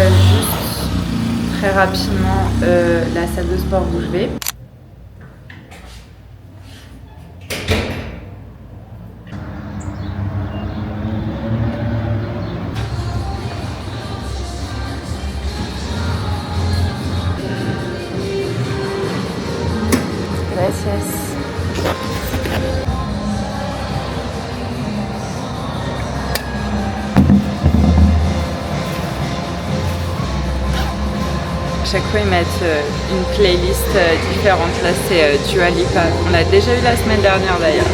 juste très rapidement la salle de sport où je vais. Gracias. À chaque fois ils mettent une playlist différente. Là c'est Dua Lipa. On l'a déjà eu la semaine dernière d'ailleurs.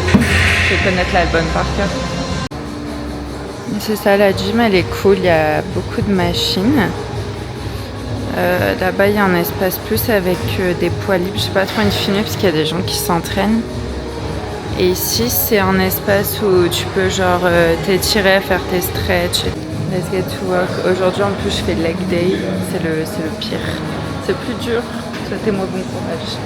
Je vais connaître l'album par cœur. C'est ça, la gym elle est cool, il y a beaucoup de machines. Là-bas il y a un espace plus avec des poids libres. Je sais pas trop une filmer parce qu'il y a des gens qui s'entraînent. Et ici c'est un espace où tu peux genre t'étirer, faire tes stretches. Let's get to work. Aujourd'hui en plus je fais leg day, c'est le pire. C'est plus dur, souhaitez-moi bon courage.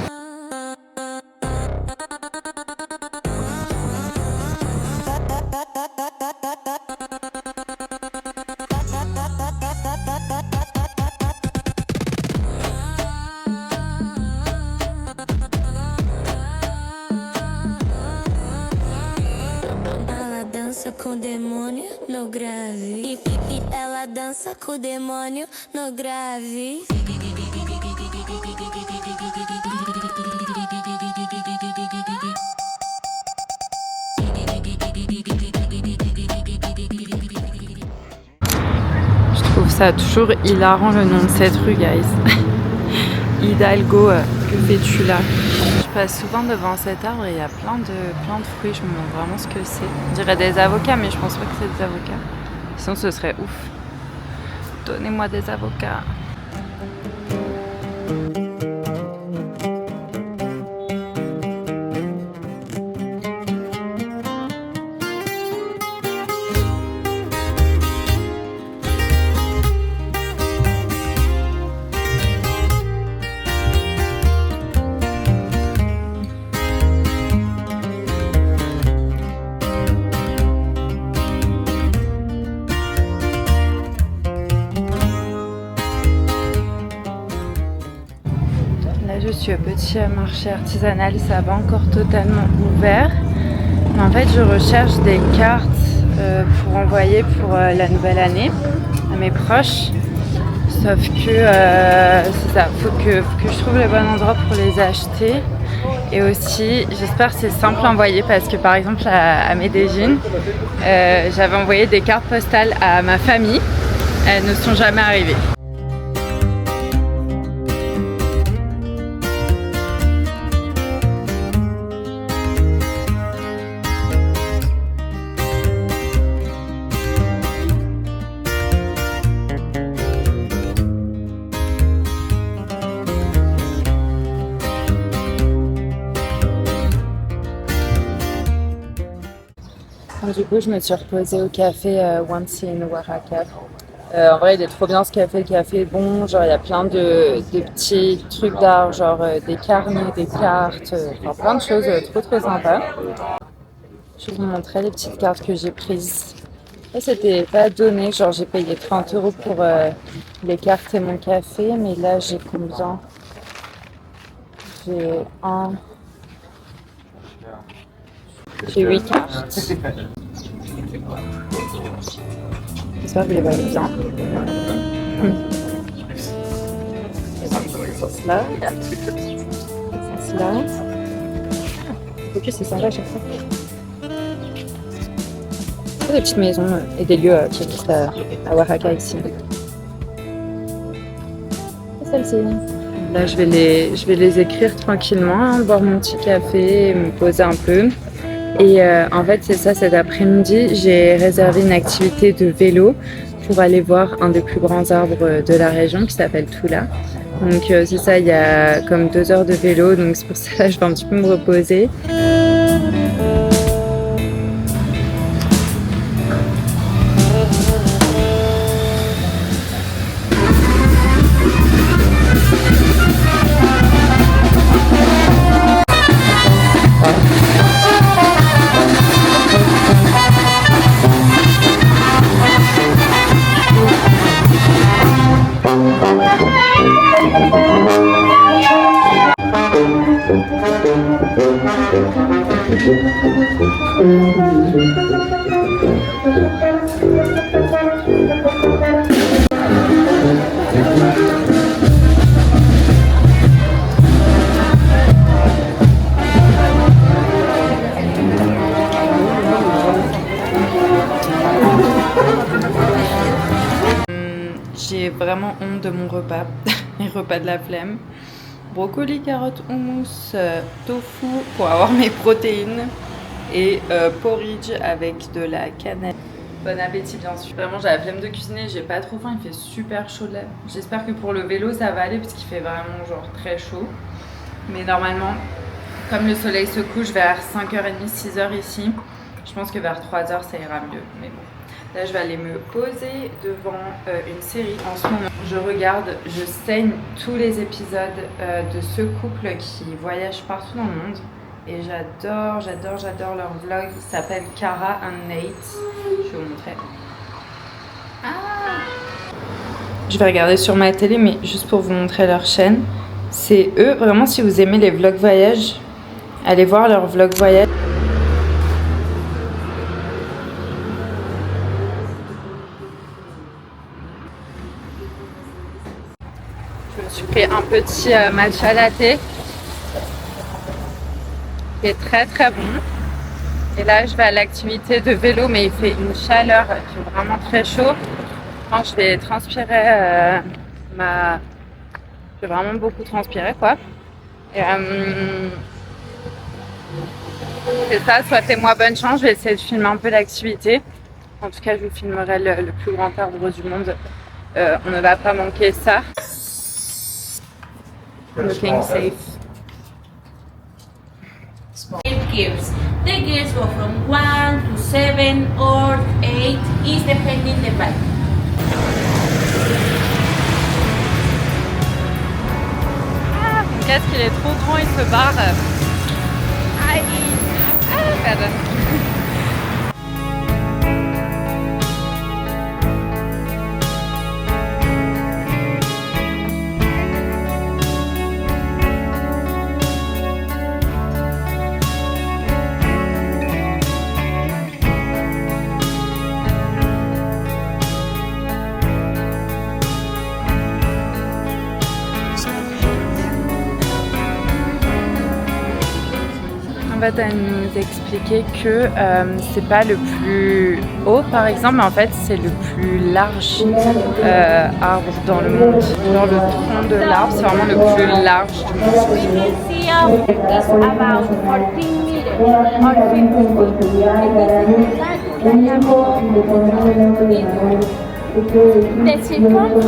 Com o demônio no grave. E ela dança com o demônio no grave. Je trouve ça toujours hilarant le nom de cette rue, guys. Hidalgo, que fais-tu là? Je passe souvent devant cet arbre et il y a plein de fruits, je me demande vraiment ce que c'est. On dirait des avocats, mais je pense pas que c'est des avocats. Sinon ce serait ouf. Donnez-moi des avocats. Je suis au petit marché artisanal, ça va encore totalement ouvert. Mais en fait, je recherche des cartes pour envoyer pour la nouvelle année à mes proches. Sauf que c'est ça, faut que je trouve le bon endroit pour les acheter. Et aussi, j'espère que c'est simple à envoyer parce que par exemple à Medellín, j'avais envoyé des cartes postales à ma famille. Elles ne sont jamais arrivées. Du coup, je me suis reposée au café Once in Oaxaca. En vrai, il est trop bien ce café. Le café est bon. Genre, il y a plein de petits trucs d'art, genre des carnets, des cartes, enfin plein de choses trop sympas. Je vais vous montrer les petites cartes que j'ai prises. Là, c'était pas donné. Genre, j'ai payé 30 € pour les cartes et mon café. Mais là, j'ai combien? J'ai 8 cartes. J'espère que vous les voyez bien. C'est là. C'est là. Ok, c'est sympa à chaque fois. Il y a des petites maisons et des lieux qui existent à Oaxaca ici. Et celle-ci. Là, je vais les écrire tranquillement, hein, boire mon petit café, me poser un peu. Et en fait, c'est ça, cet après-midi, j'ai réservé une activité de vélo pour aller voir un des plus grands arbres de la région qui s'appelle Tula. Donc c'est ça, il y a comme 2 heures de vélo, donc c'est pour ça que je vais un petit peu me reposer. J'ai vraiment honte de mon repas, mes repas de la flemme. Brocoli, carottes, houmous, tofu pour avoir mes protéines et porridge avec de la cannelle. Bon appétit bien sûr. Vraiment j'ai la flemme de cuisiner, j'ai pas trop faim, il fait super chaud là. J'espère que pour le vélo ça va aller parce qu'il fait vraiment genre très chaud. Mais normalement, comme le soleil se couche vers 5h30, 6h ici, je pense que vers 3h ça ira mieux. Mais bon. Là, je vais aller me poser devant une série. En ce moment, je regarde, je saigne tous les épisodes de ce couple qui voyage partout dans le monde. Et j'adore leur vlog. Il s'appelle Cara and Nate. Je vais vous montrer. Je vais regarder sur ma télé, mais juste pour vous montrer leur chaîne. C'est eux, vraiment, si vous aimez les vlogs voyage, allez voir leur vlog voyage. Je me suis pris un petit matcha latte qui est très très bon. Et là je vais à l'activité de vélo, mais il fait une chaleur qui est vraiment très chaud. Quand je vais transpirer je vais vraiment beaucoup transpirer quoi. Et c'est ça, souhaitez-moi bonne chance, je vais essayer de filmer un peu l'activité. En tout cas je vous filmerai le plus grand arbre du monde. On ne va pas manquer ça. Looking safe. Eight gears. The gears go from 1 to 7 or 8, is depending the bike. Ah, mon casque il est trop grand, il se barre. Aïe. Ah, pardon. En fait, elle nous expliquait que c'est pas le plus haut par exemple, mais en fait c'est le plus large arbre dans le monde. Genre le tronc de l'arbre, c'est vraiment le plus large du monde. Is about 14 meters or 15 The circumference.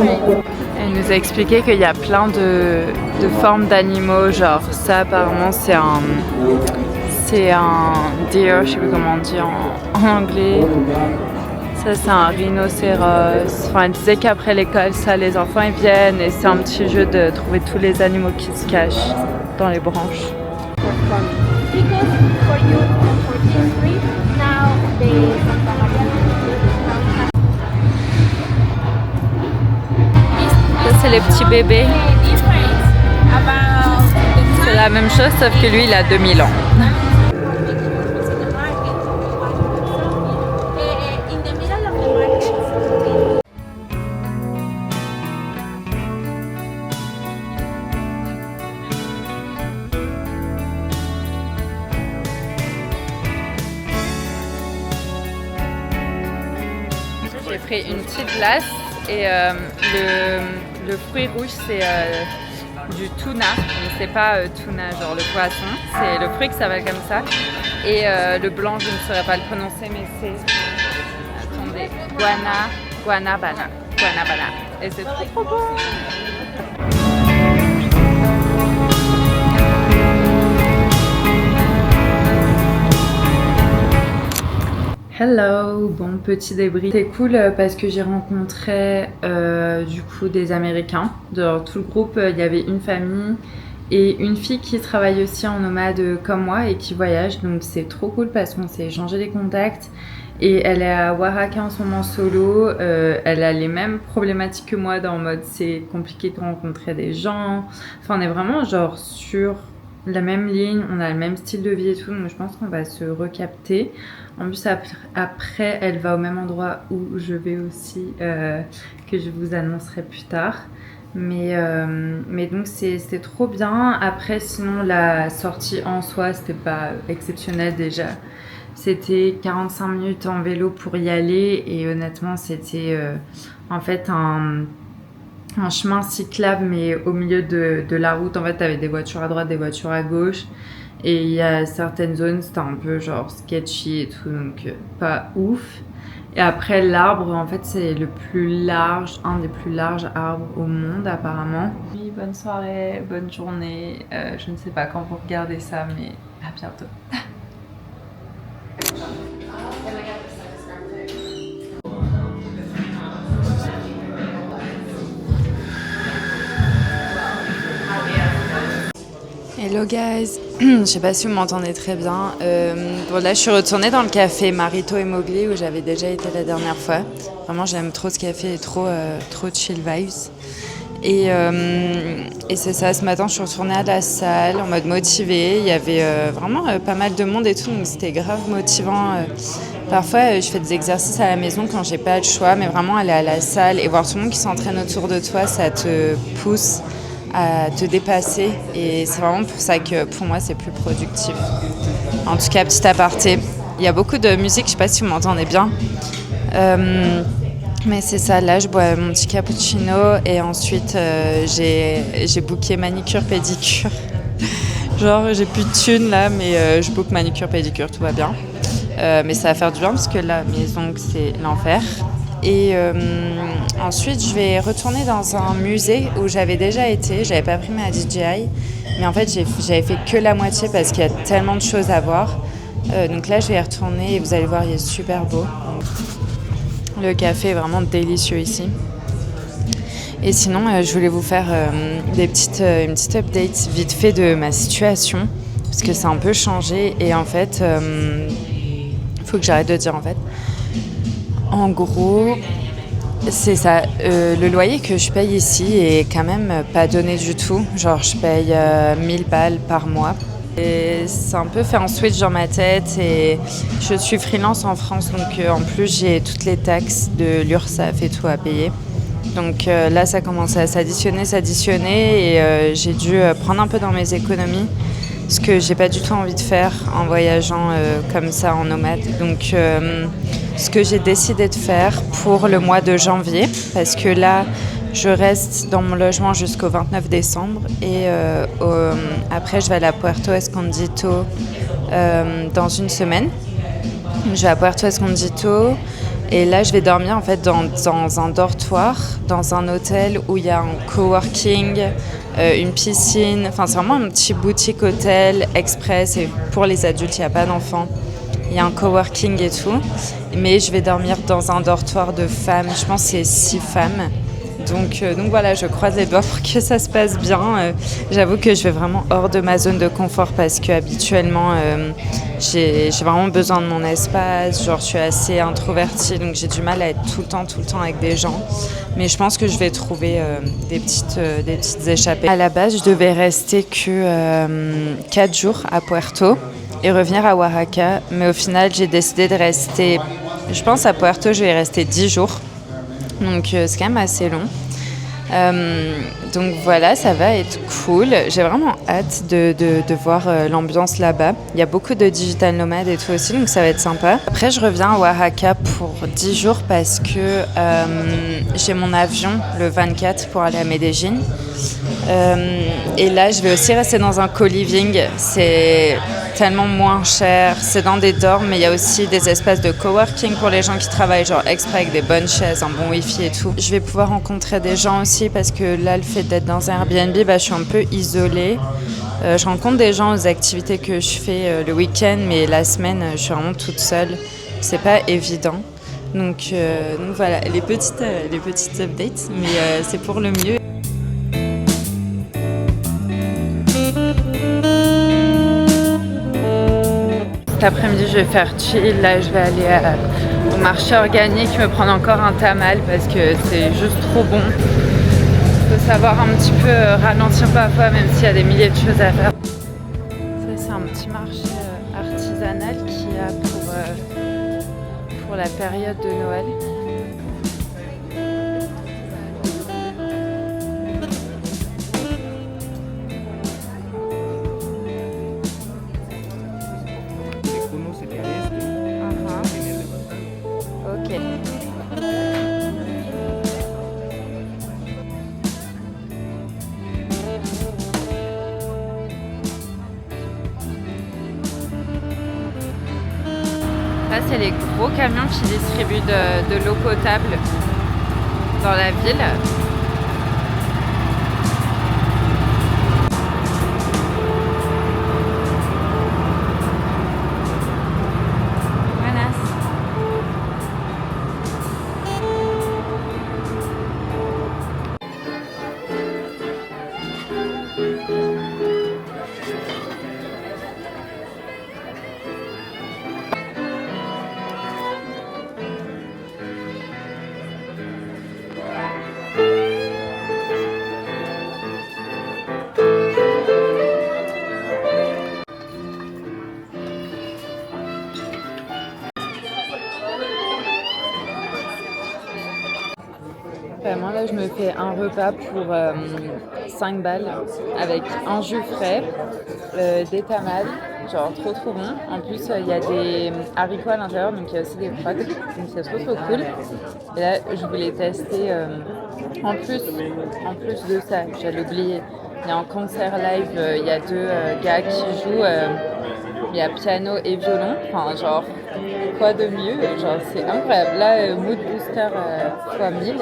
Elle nous a expliqué qu'il y a plein de formes d'animaux, genre ça apparemment c'est un deer, je sais plus comment on dit en anglais. Ça c'est un rhinocéros. Enfin elle disait qu'après l'école ça les enfants ils viennent et c'est un petit jeu de trouver tous les animaux qui se cachent dans les branches. Because for you and for this trip, now the Santa Maria Ça c'est les petits bébés. C'est la même chose sauf que lui il a 2000 ans. J'ai pris une petite glace et le fruit rouge c'est du tuna, mais c'est pas tuna genre le poisson, c'est le fruit qui s'appelle comme ça. Et le blanc je ne saurais pas le prononcer mais c'est, attendez, guanabana. Et c'est trop bon. Hello, bon petit débris. C'est cool parce que j'ai rencontré du coup des Américains. Dans tout le groupe, il y avait une famille et une fille qui travaille aussi en nomade comme moi et qui voyage. Donc c'est trop cool parce qu'on s'est échangé des contacts Et elle est à Oaxaca en ce moment solo. Elle a les mêmes problématiques que moi dans le mode c'est compliqué de rencontrer des gens. Enfin, on est vraiment genre sur la même ligne, on a le même style de vie et tout, donc je pense qu'on va se recapter. En plus, après, elle va au même endroit où je vais aussi, que je vous annoncerai plus tard. Mais donc c'était trop bien. Après, sinon, la sortie en soi, c'était pas exceptionnel déjà. C'était 45 minutes en vélo pour y aller et honnêtement, c'était en fait un chemin cyclable, mais au milieu de la route. En fait, t'avais des voitures à droite, des voitures à gauche. Et il y a certaines zones, c'était un peu genre sketchy et tout, donc pas ouf. Et après, l'arbre, en fait, c'est le plus large, un des plus larges arbres au monde, apparemment. Oui, bonne soirée, bonne journée. Je ne sais pas quand vous regardez ça, mais à bientôt. Hello guys, je sais pas si vous m'entendez très bien. Bon là je suis retournée dans le café Marito et Mowgli où j'avais déjà été la dernière fois. Vraiment j'aime trop ce café, trop chill vibes. Et c'est ça, ce matin je suis retournée à la salle en mode motivée. Il y avait vraiment pas mal de monde et tout, donc c'était grave motivant. Parfois je fais des exercices à la maison quand j'ai pas le choix, mais vraiment aller à la salle et voir tout le monde qui s'entraîne autour de toi, ça te pousse à te dépasser et c'est vraiment pour ça que pour moi c'est plus productif. En tout cas, petit aparté, il y a beaucoup de musique, je sais pas si vous m'entendez bien, mais c'est ça, là je bois mon petit cappuccino et ensuite j'ai booké manicure pédicure. Genre j'ai plus de thunes là, mais je book manicure pédicure, tout va bien, mais ça va faire du bien parce que là mes ongles c'est l'enfer. Et ensuite, je vais retourner dans un musée où j'avais déjà été. J'avais pas pris ma DJI, mais en fait, j'avais fait que la moitié parce qu'il y a tellement de choses à voir. Donc là, je vais y retourner et vous allez voir, il est super beau. Le café est vraiment délicieux ici. Et sinon, je voulais vous faire une petite update vite fait de ma situation parce que ça a un peu changé et en fait, faut que j'arrête de dire en fait. En gros, c'est ça. Le loyer que je paye ici est quand même pas donné du tout. Genre, je paye 1000 balles par mois. Et c'est un peu fait un switch dans ma tête. Et je suis freelance en France, donc en plus, j'ai toutes les taxes de l'URSSAF et tout à payer. Donc là, ça commence à s'additionner. Et j'ai dû prendre un peu dans mes économies. Ce que j'ai pas du tout envie de faire en voyageant comme ça en nomade. Donc ce que j'ai décidé de faire pour le mois de janvier, parce que là je reste dans mon logement jusqu'au 29 décembre et après je vais aller à Puerto Escondido dans une semaine. Je vais à Puerto Escondido et là je vais dormir en fait dans un dortoir, dans un hôtel où il y a un coworking, une piscine, enfin c'est vraiment un petit boutique hôtel express et pour les adultes, il n'y a pas d'enfants. Il y a un coworking et tout, mais je vais dormir dans un dortoir de femmes, je pense que c'est 6 femmes. Donc voilà, je croise les doigts pour que ça se passe bien. J'avoue que je vais vraiment hors de ma zone de confort parce que habituellement j'ai vraiment besoin de mon espace. Genre je suis assez introvertie, donc j'ai du mal à être tout le temps avec des gens. Mais je pense que je vais trouver des petites échappées. À la base, je devais rester que 4 jours à Puerto et revenir à Oaxaca. Mais au final, j'ai décidé de rester, je pense à Puerto, je vais rester 10 jours. Donc c'est quand même assez long. Donc voilà, ça va être cool. J'ai vraiment hâte de voir l'ambiance là-bas. Il y a beaucoup de digital nomades et tout aussi, donc ça va être sympa. Après, je reviens à Oaxaca pour 10 jours parce que j'ai mon avion le 24 pour aller à Medellín. Et là, je vais aussi rester dans un co-living. C'est tellement moins cher. C'est dans des dorms, mais il y a aussi des espaces de coworking pour les gens qui travaillent genre exprès avec des bonnes chaises, un bon wifi et tout. Je vais pouvoir rencontrer des gens aussi parce que là, le fait d'être dans un Airbnb, je suis un peu isolée. Je rencontre des gens aux activités que je fais le week-end, mais la semaine, je suis vraiment toute seule. C'est pas évident. Donc voilà, les petites updates, mais c'est pour le mieux. cet après-midi je vais faire chill. Là je vais aller au marché organique me prendre encore un tamal parce que c'est juste trop bon. Il faut savoir un petit peu ralentir parfois même s'il y a des milliers de choses à faire. Ça c'est un petit marché artisanal qu'il y a pour la période de Noël. Ok. Là, c'est les gros camions qui distribuent de l'eau potable dans la ville. Moi là je me fais un repas pour 5 balles avec un jus frais, des tamales, genre trop bon. En plus il y a des haricots à l'intérieur donc il y a aussi des frogs, donc c'est trop cool. Et là je voulais tester en plus de ça, j'allais oublier, il y a un concert live, il y a 2 gars qui jouent, il y a piano et violon, enfin genre quoi de mieux, genre c'est incroyable. Là mood booster fois 1000.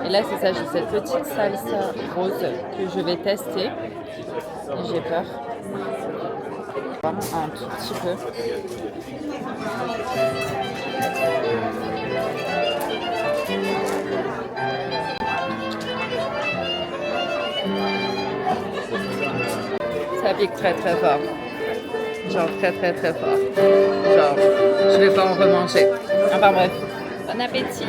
Et là c'est ça, j'ai cette petite salsa rose que je vais tester. Et j'ai peur. Vraiment un tout petit peu. Ça pique très fort. Genre très fort. Genre, je vais pas en remanger. Enfin bref, bon appétit!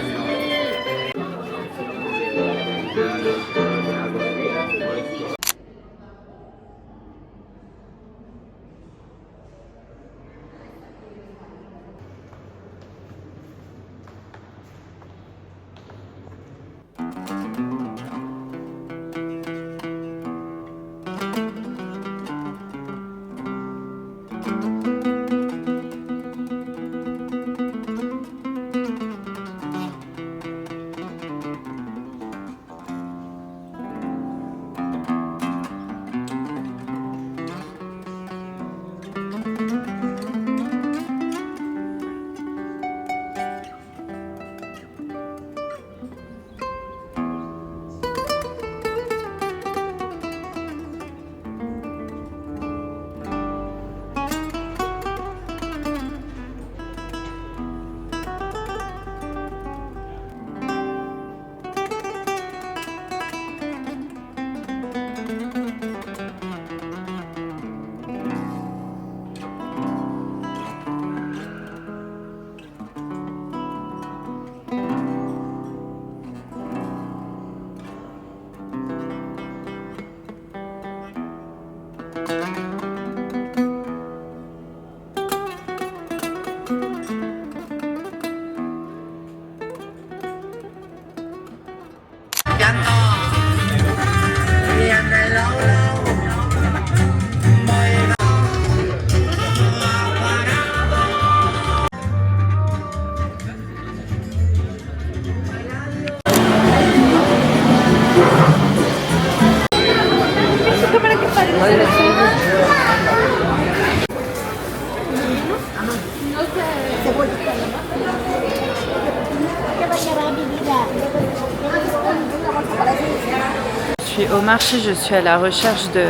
Je suis au marché, je suis à la recherche de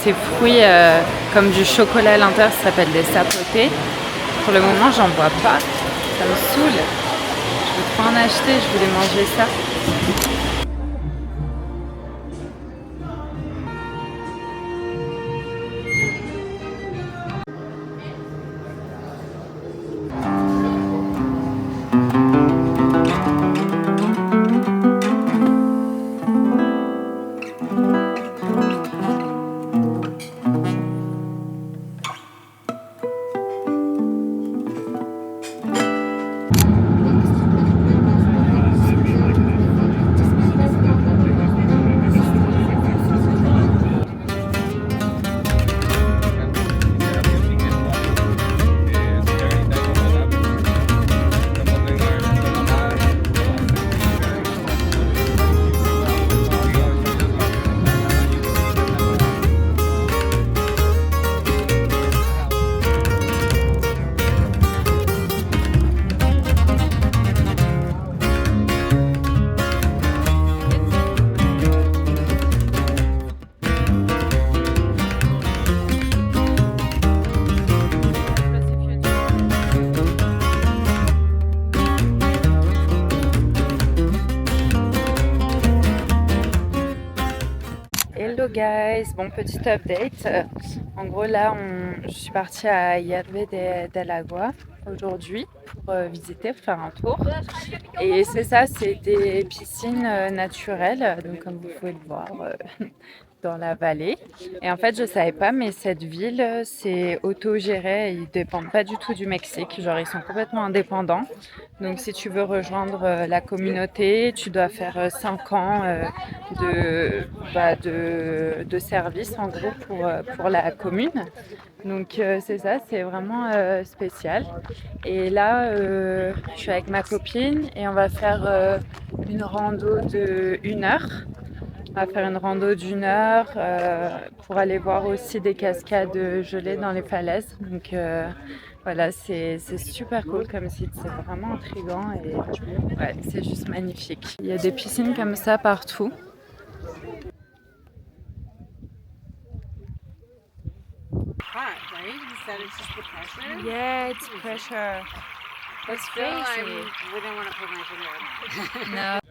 ces fruits comme du chocolat à l'intérieur, ça s'appelle des sapotés. Pour le moment, j'en vois pas, ça me saoule. Je veux trop en acheter, je voulais manger ça. Hello guys, bon petit update. En gros là, je suis partie à Hierve del Agua aujourd'hui pour visiter, pour faire un tour. Et c'est ça, c'est des piscines naturelles, donc comme vous pouvez le voir dans la vallée. Et en fait, je savais pas, mais cette ville, c'est autogéré, ils dépendent pas du tout du Mexique, genre ils sont complètement indépendants. Donc si tu veux rejoindre la communauté, tu dois faire 5 ans de service en gros pour la commune. Donc c'est ça, c'est vraiment spécial. Et là, je suis avec ma copine et on va faire une rando de 1 heure. On va faire une rando d'1 heure pour aller voir aussi des cascades gelées dans les falaises. Donc voilà, c'est super cool comme site, c'est vraiment intriguant et ouais, c'est juste magnifique. Il y a des piscines comme ça partout. Hot, right? Is that it's just the pressure? Yeah, it's pressure. It's Still, I wouldn't want to put my finger on that. No.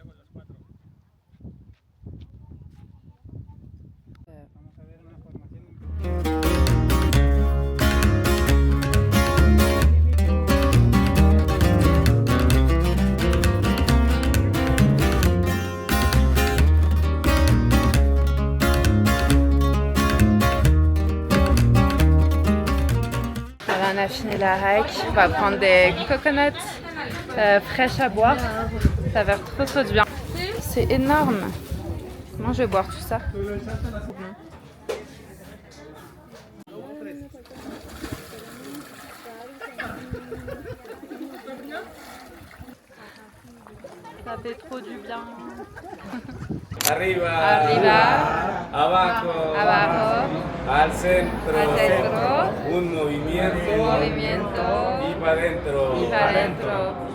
On a fini la hike, on va prendre des coconuts fraîches à boire. Ça va être trop bien. C'est énorme. Comment je vais boire tout ça? Ça fait trop du bien. Arriba, Arriba, abajo, abajo, al centro, al centro, un movimiento, movimiento y para adentro. y para adentro.